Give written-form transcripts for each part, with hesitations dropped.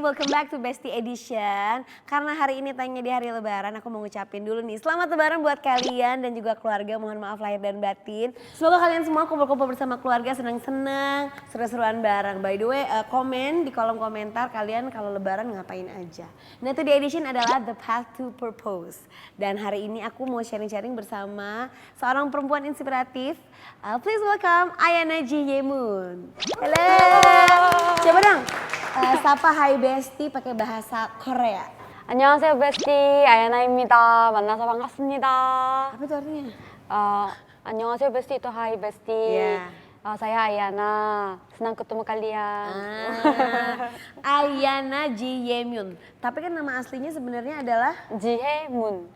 welcome back to Bestie Edition. Karena hari ini tanya di hari Lebaran, aku mau ngucapin dulu nih selamat Lebaran buat kalian dan juga keluarga. Mohon maaf lahir dan batin. Semoga kalian semua kumpul-kumpul bersama keluarga, senang-senang, seru-seruan bareng. By the way, komen di kolom komentar kalian kalau Lebaran ngapain aja. Nah, itu di edition adalah The Path to Purpose. Dan hari ini aku mau sharing-sharing bersama seorang perempuan inspiratif. Please welcome Ayana Ji Yemun. Halo. Coba dong. Sapa Hai Bestie pakai bahasa Korea. 안녕하세요, 베스티 아야나입니다. 만나서 반갑습니다. Apa itu artinya? 안녕하세요, 베스티 itu Hai Besti. Iya. Saya Ayana. Senang ketemu kalian. Ayana Ji Yemun. Tapi kan nama aslinya sebenarnya adalah Jihae Moon.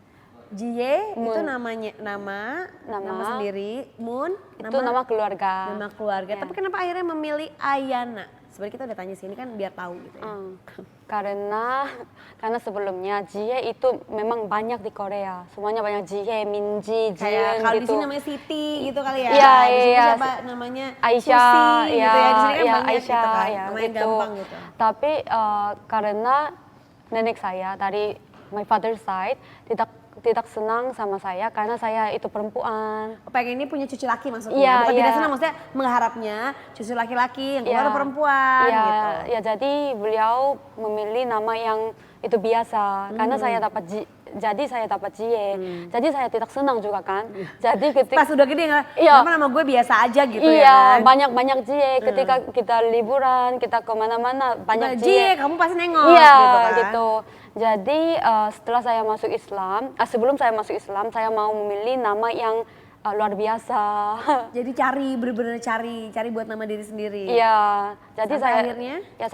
Jiye Moon. itu namanya nama sendiri, Moon Itu nama keluarga. nama keluarga. Ya. Tapi kenapa akhirnya memilih Ayana? Sebenarnya kita udah tanya sini kan biar tahu gitu ya. Karena sebelumnya Jihae itu memang banyak di Korea. Semuanya banyak Jihae, Minji, Kayak Jiyeon kalau di gitu. sini namanya Siti gitu kali ya. Iya, Di sini iya. siapa namanya? Aisyah, Susi ya, gitu ya. Di sini kan ya, banyak Aisyah, gitu kan. ya, Lumayan gitu. gampang gitu. Tapi karena nenek saya dari my father side tidak senang sama saya karena saya itu perempuan. Pengennya punya cucu laki maksudnya. Iya, Bukan iya. tidak senang, maksudnya mengharapnya cucu laki-laki yang keluar Iya. perempuan Iya, gitu. ya jadi beliau memilih nama yang itu biasa karena saya dapat saya dapat Jie. Jadi saya tidak senang juga kan. Jadi ketika Pas udah gede nggak, Iya. kenapa nama gue biasa aja gitu iya, ya kan? banyak Jie. Ketika kita liburan, kita kemana-mana banyak Jie, Jie. kamu pasti nengok Iya, gitu kan. gitu. Jadi setelah saya masuk Islam, sebelum saya masuk Islam, saya mau memilih nama yang luar biasa. Jadi cari, bener-bener cari buat nama diri sendiri. Iya, jadi Sampai saya akhirnya? ya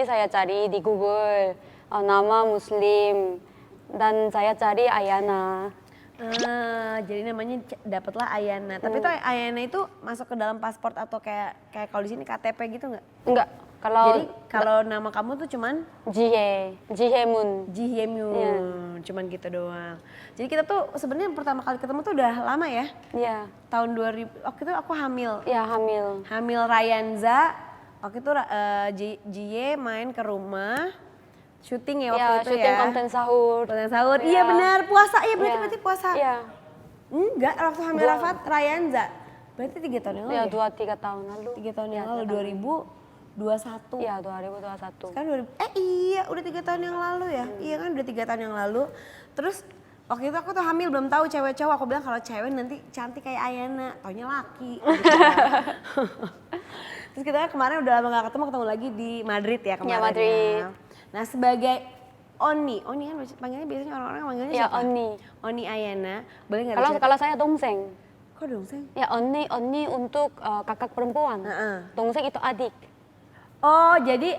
saya cari di Google nama Muslim dan saya cari Ayana. Jadi namanya dapatlah Ayana. Tapi tuh Ayana itu masuk ke dalam paspor atau kayak kalau di sini KTP gitu nggak? Enggak, kalau Jadi kalau nama kamu tuh cuman Jihemun. Ji Hyemyun, Iya. cuman gitu doang. Jadi kita tuh sebenarnya pertama kali ketemu tuh udah lama ya. Iya, Tahun 2000, waktu itu aku hamil. ya hamil. Hamil Rayanza, waktu itu Jie main ke rumah, syuting ya waktu Ya, itu syuting ya. konten sahur. Konten sahur, Iya. iya benar, puasa, iya berarti Iya. berarti puasa. Iya, Enggak, waktu hamil Rafat Rayanza, berarti 3 tahun yang lalu ya ya? 2-3 tahun lalu. 3 tahun yang Ya, lalu, 3 tahun. 2021. Iya, 2021. Sekarang iya udah 3 tahun yang lalu ya, iya kan udah 3 tahun yang lalu. Terus waktu itu aku tuh hamil belum tahu cewek cowok, aku bilang kalau cewek nanti cantik kayak Ayana, taunya laki. Gitu. Terus kita kemarin udah lama gak ketemu lagi di Madrid ya kemarin. Ya, Madrid. Nah sebagai Oni kan panggilnya biasanya orang-orang manggilnya Ya, siapa? Oni. Oni Ayana, boleh nggak Kalau diceritain? kalau saya dongseng. Kok dong Seng? Ya, Oni untuk kakak perempuan. Heeh. Dongseng itu adik. Oh jadi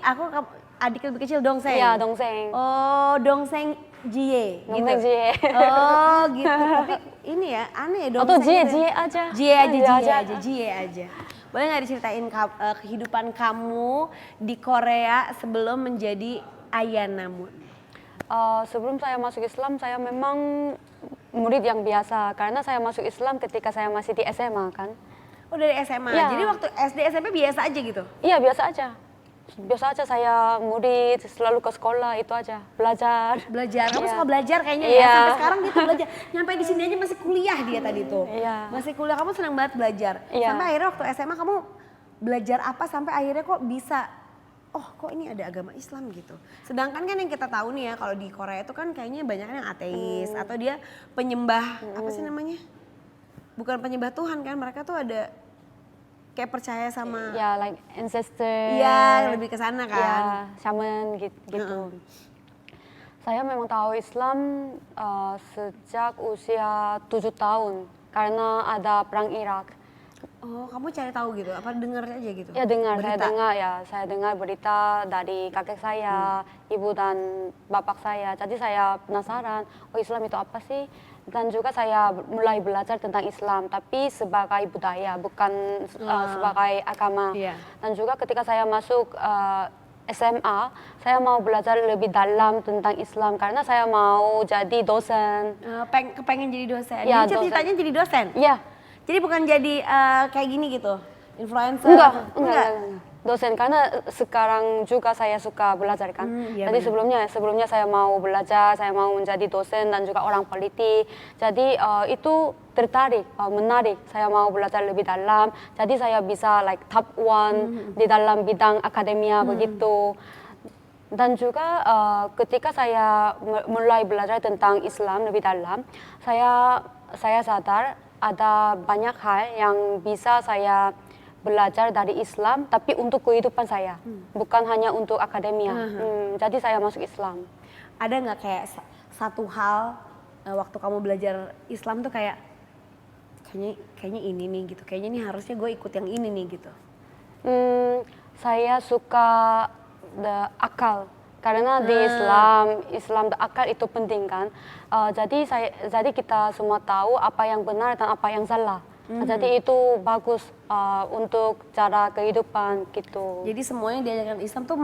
adik lebih kecil Dongseng? Iya, dongseng. Oh Dongseng Jie Dongseng gitu? Jie. Oh gitu, tapi ini ya aneh ya Atau Dongseng Jie gitu ya. aja. Jie aja. Boleh nggak diceritain kehidupan kamu di Korea sebelum menjadi Ayana Moon? Sebelum saya masuk Islam, saya memang murid yang biasa. Karena saya masuk Islam ketika saya masih di SMA kan. Oh dari SMA, Iya. jadi waktu SD SMP biasa aja gitu? Iya, biasa aja. Biasa aja saya murid, selalu ke sekolah, itu aja. Belajar. Kamu Iya. suka belajar kayaknya ya, Iya. sampai sekarang dia tuh belajar. Nyampe di sini aja masih kuliah dia tadi tuh. Iya. Masih kuliah, kamu senang banget belajar. Iya. Sampai akhirnya waktu SMA kamu belajar apa sampai akhirnya kok bisa, oh kok ini ada agama Islam gitu. Sedangkan kan yang kita tahu nih ya kalau di Korea itu kan kayaknya banyak yang ateis atau dia penyembah, apa sih namanya? Bukan penyembah Tuhan kan, mereka tuh ada kayak percaya sama, Ya, like ancestor. iya lebih ke sana kan. Ya, shaman gitu. Saya memang tahu Islam sejak usia 7 tahun karena ada perang Irak. Oh kamu cari tahu gitu, apa denger aja gitu? Ya dengar, Berita? saya dengar berita dari kakek saya, ibu dan bapak saya. Jadi saya penasaran, oh Islam itu apa sih? Dan juga saya mulai belajar tentang Islam, tapi sebagai budaya, bukan sebagai agama. Iya. Dan juga ketika saya masuk SMA, saya mau belajar lebih dalam tentang Islam karena saya mau jadi dosen. Kepengen jadi dosen. Ya, Jadi dosen. ceritanya jadi dosen. Iya. Jadi bukan jadi kayak gini gitu, influencer. Enggak. dosen karena sekarang juga saya suka belajar kan. Iya Jadi benar. sebelumnya saya mau belajar, saya mau menjadi dosen dan juga orang politik. Jadi itu tertarik, menarik. Saya mau belajar lebih dalam. Jadi saya bisa like top one di dalam bidang akademia begitu. Dan juga ketika saya mulai belajar tentang Islam lebih dalam, saya sadar ada banyak hal yang bisa saya belajar dari Islam, tapi untuk kehidupan saya, bukan hanya untuk akademia. Jadi saya masuk Islam. Ada nggak kayak satu hal waktu kamu belajar Islam tuh kayak kayaknya ini nih gitu, kayaknya nih harusnya gue ikut yang ini nih gitu. Saya suka akal. Karena di Islam akal itu penting kan. Jadi kita semua tahu apa yang benar dan apa yang salah. Jadi itu bagus untuk cara kehidupan gitu. Jadi semuanya diajarkan Islam tuh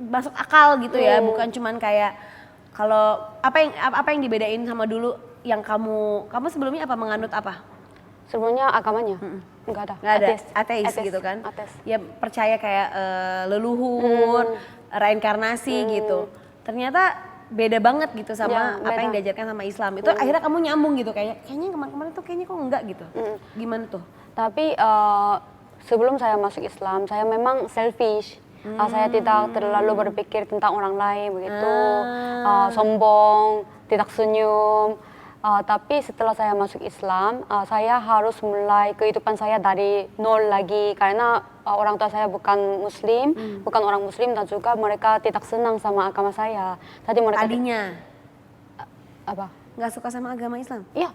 masuk akal gitu ya, bukan cuman kayak kalau apa yang dibedain sama dulu yang kamu sebelumnya apa menganut apa? Sebelumnya agamanya enggak ada. Nggak ada, ateis gitu kan? Ateis. Ya percaya kayak leluhur, reinkarnasi gitu. Ternyata beda banget gitu sama Ya, apa yang beda. diajarkan sama Islam. Itu akhirnya kamu nyambung gitu kayaknya kemarin-kemarin tuh kayaknya kok enggak gitu. Gimana tuh? Tapi sebelum saya masuk Islam, saya memang selfish. Saya tidak terlalu berpikir tentang orang lain begitu, sombong, tidak senyum. Tapi setelah saya masuk Islam, saya harus mulai kehidupan saya dari nol lagi karena orang tua saya bukan Muslim, bukan orang Muslim dan juga mereka tidak senang sama agama saya. Jadi mereka Tadinya apa? nggak suka sama agama Islam Iya,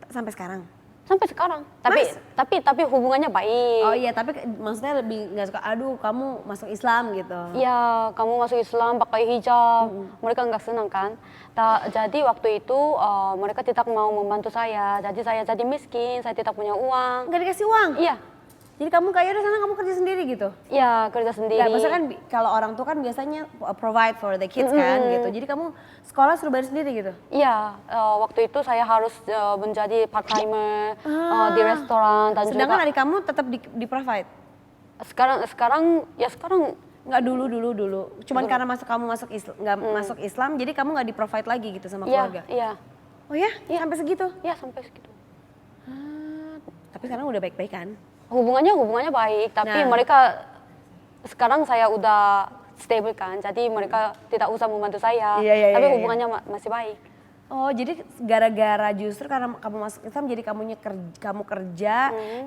sampai sekarang. sampai sekarang. Tapi hubungannya baik. Oh iya, tapi maksudnya lebih nggak suka. Aduh, kamu masuk Islam gitu. Iya, kamu masuk Islam pakai hijab, mereka nggak senang kan. Jadi waktu itu mereka tidak mau membantu saya. Jadi saya jadi miskin, saya tidak punya uang. Nggak dikasih uang. Iya, Jadi kamu kayak udah sana kamu kerja sendiri gitu. iya kerja sendiri. Nggak, maksudnya kan kalau orang tua kan biasanya provide for the kids kan gitu. Jadi kamu sekolah suruh bayar sendiri gitu. Iya, waktu itu saya harus menjadi part timer di restoran dan Sedangkan juga adik kamu tetap di provide. sekarang Nggak dulu. Cuman karena kamu masuk Islam, nggak masuk Islam, jadi kamu nggak di provide lagi gitu sama iya, keluarga. iya, Oh ya? Sampai segitu? iya sampai segitu. Tapi sekarang udah baik-baik kan? Hubungannya baik, tapi Nah. mereka sekarang saya udah stable kan, jadi mereka tidak usah membantu saya. Iya, Tapi iya. hubungannya masih baik. Oh, jadi gara-gara justru karena kamu masuk Islam jadi kamu kerja,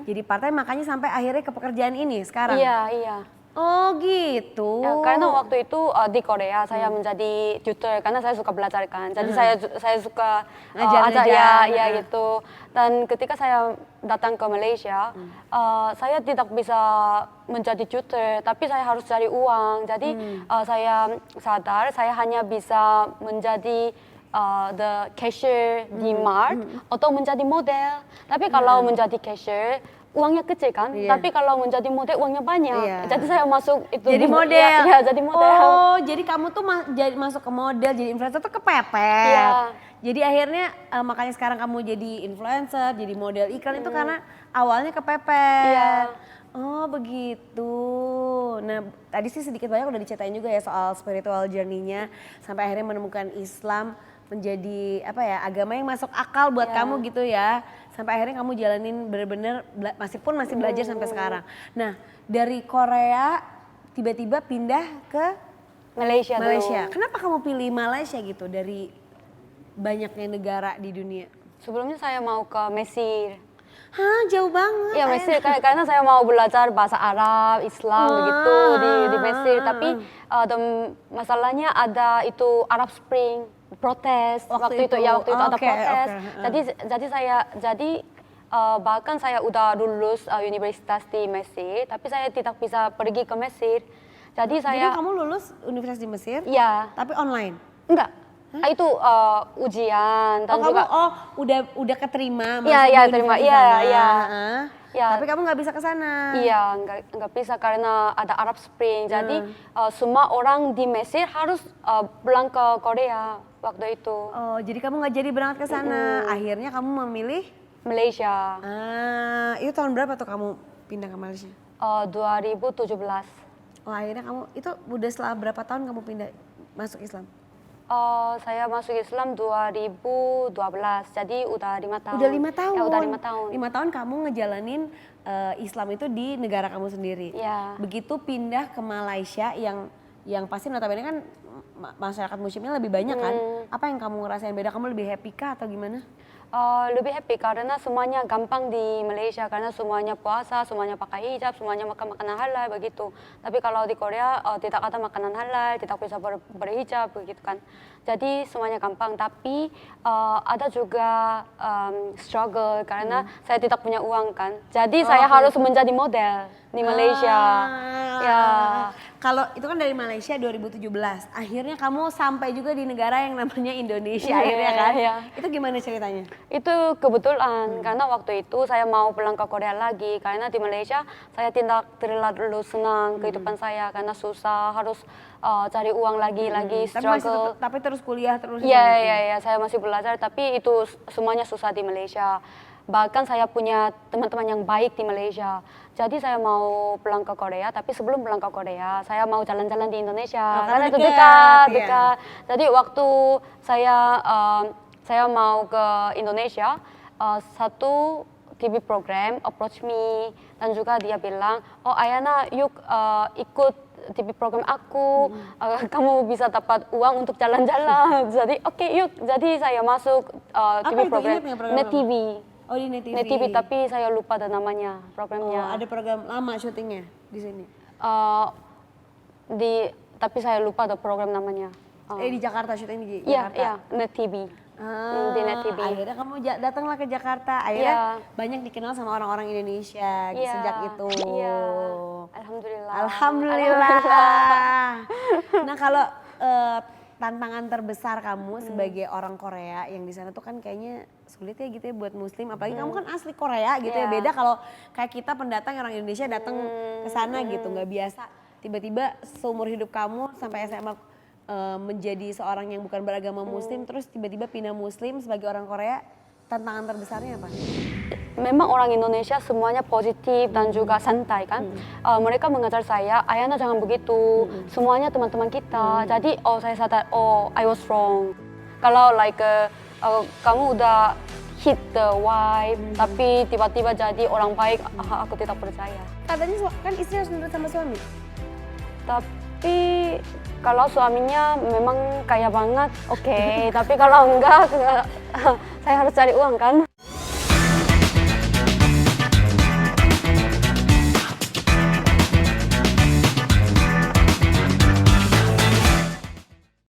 jadi part-time makanya sampai akhirnya ke pekerjaan ini sekarang. Iya. Oh, gitu. Ya, karena waktu itu di Korea saya menjadi tutor karena saya suka belajar kan. Jadi saya suka Ngajar-ngajar. ya gitu. Dan ketika saya datang ke Malaysia, saya tidak bisa menjadi tutor, tapi saya harus cari uang. Jadi saya sadar saya hanya bisa menjadi the cashier di Mart atau menjadi model. Tapi kalau menjadi cashier uangnya kecil kan, Iya. tapi kalau menjadi model uangnya banyak. Iya. Jadi saya masuk itu Jadi di- model. Ya, jadi model. Oh, jadi kamu tuh jadi masuk ke model, jadi influencer tuh kepepet. Iya. Jadi akhirnya makanya sekarang kamu jadi influencer, jadi model iklan itu karena awalnya kepepet. Iya. Oh, begitu. Nah, tadi sih sedikit banyak udah diceritain juga ya soal spiritual journey-nya sampai akhirnya menemukan Islam menjadi apa ya, agama yang masuk akal buat kamu gitu ya. Sampai akhirnya kamu jalanin bener-bener masih belajar sampai sekarang. Nah, dari Korea tiba-tiba pindah ke Malaysia. Malaysia. Dulu. Kenapa kamu pilih Malaysia gitu dari banyaknya negara di dunia? Sebelumnya saya mau ke Mesir. Hah, jauh banget. Iya Mesir karena saya mau belajar bahasa Arab, Islam begitu di Mesir. Tapi masalahnya ada itu Arab Spring protes waktu itu ada Oke, protes. oke. Jadi bahkan saya udah lulus universitas di Mesir, tapi saya tidak bisa pergi ke Mesir. Jadi Jadi saya kamu lulus universitas di Mesir, ya tapi online? enggak. Itu ujian dan Oh, juga kamu udah keterima masuk Iya, di iya, terima. universitas Iya, sana. iya. Heeh. Iya. Tapi kamu nggak bisa ke sana. Iya, nggak bisa karena ada Arab Spring. Jadi semua orang di Mesir harus pulang ke Korea waktu itu. Oh, jadi kamu nggak jadi berangkat ke sana. Akhirnya kamu memilih Malaysia. itu tahun berapa tuh kamu pindah ke Malaysia? 2017. Oh akhirnya kamu, itu udah setelah berapa tahun kamu pindah masuk Islam? Saya masuk Islam 2012, jadi udah 5 tahun. Udah 5 tahun? Ya udah 5 tahun. 5 tahun kamu ngejalanin Islam itu di negara kamu sendiri? Ya. Begitu pindah ke Malaysia yang pasti notabene kan masyarakat muslimnya lebih banyak kan? Apa yang kamu ngerasain beda? Kamu lebih happy kah atau gimana? Lebih happy karena semuanya gampang di Malaysia karena semuanya puasa, semuanya pakai hijab, semuanya makan makanan halal begitu. Tapi kalau di Korea tidak ada makanan halal, tidak bisa berhijab begitu kan. Jadi semuanya gampang. Tapi ada juga struggle karena saya tidak punya uang kan. Jadi saya harus menjadi model di Malaysia. Ya. Kalau itu kan dari Malaysia 2017, akhirnya kamu sampai juga di negara yang namanya Indonesia akhirnya kan? Iya. Itu gimana ceritanya? Itu kebetulan karena waktu itu saya mau pulang ke Korea lagi karena di Malaysia saya tidak terlalu senang kehidupan saya karena susah harus cari uang lagi struggle. Tapi terus kuliah terus. Iya, saya masih belajar tapi itu semuanya susah di Malaysia. Bahkan saya punya teman-teman yang baik di Malaysia. Jadi saya mau pulang ke Korea, tapi sebelum pulang ke Korea, saya mau jalan-jalan di Indonesia. Karena itu dekat. Jadi waktu saya mau ke Indonesia, satu TV program approach me dan juga dia bilang, oh Ayana yuk ikut TV program aku, kamu bisa dapat uang untuk jalan-jalan. Jadi oke, yuk. Jadi saya masuk TV program Net TV. Oh di Net TV. Net TV tapi saya lupa ada namanya programnya. Oh, ada program lama syutingnya di sini. Tapi saya lupa ada program namanya. Di Jakarta syuting di Iya, Jakarta. iya, Net TV. Di Net TV. Akhirnya kamu datanglah ke Jakarta. Akhirnya banyak dikenal sama orang-orang Indonesia sejak itu. Iya. Alhamdulillah. Alhamdulillah. Nah kalau tantangan terbesar kamu sebagai orang Korea yang di sana tuh kan kayaknya sulit ya gitu ya buat Muslim, apalagi kamu kan asli Korea gitu ya. Beda kalau kayak kita pendatang orang Indonesia datang ke sana gitu, nggak biasa. Tiba-tiba seumur hidup kamu sampai SMA menjadi seorang yang bukan beragama Muslim, terus tiba-tiba pindah Muslim sebagai orang Korea, tantangan terbesarnya apa? Memang orang Indonesia semuanya positif dan juga santai kan. Mereka mengajar saya, Ayana jangan begitu. Semuanya teman-teman kita. Jadi saya sadar, I was wrong. Kalau kamu udah hit the vibe, tapi tiba-tiba jadi orang baik, aku tidak percaya. Katanya kan istri harus nurut sama suami. Tapi kalau suaminya memang kaya banget, oke. Tapi kalau enggak, saya harus cari uang kan.